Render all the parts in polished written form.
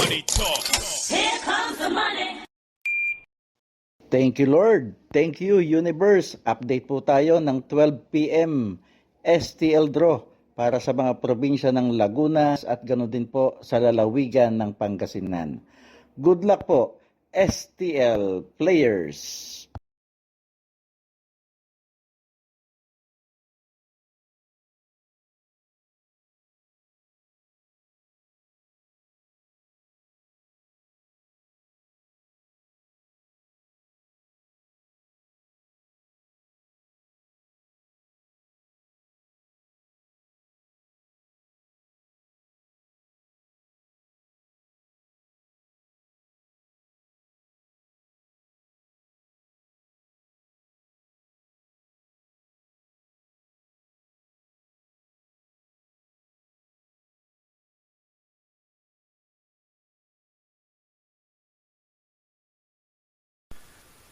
Money talk. Here comes the money. Thank you, Lord. Thank you, Universe. Update po tayo ng 12 p.m. STL draw para sa mga probinsya ng Laguna at ganoon din po sa lalawigan ng Pangasinan. Good luck po, STL players.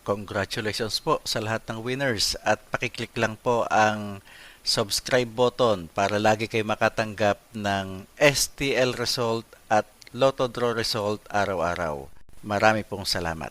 Congratulations po sa lahat ng winners at pakiclick lang po ang subscribe button para lagi kayo makatanggap ng STL result at Lotto Draw result araw-araw. Marami pong salamat.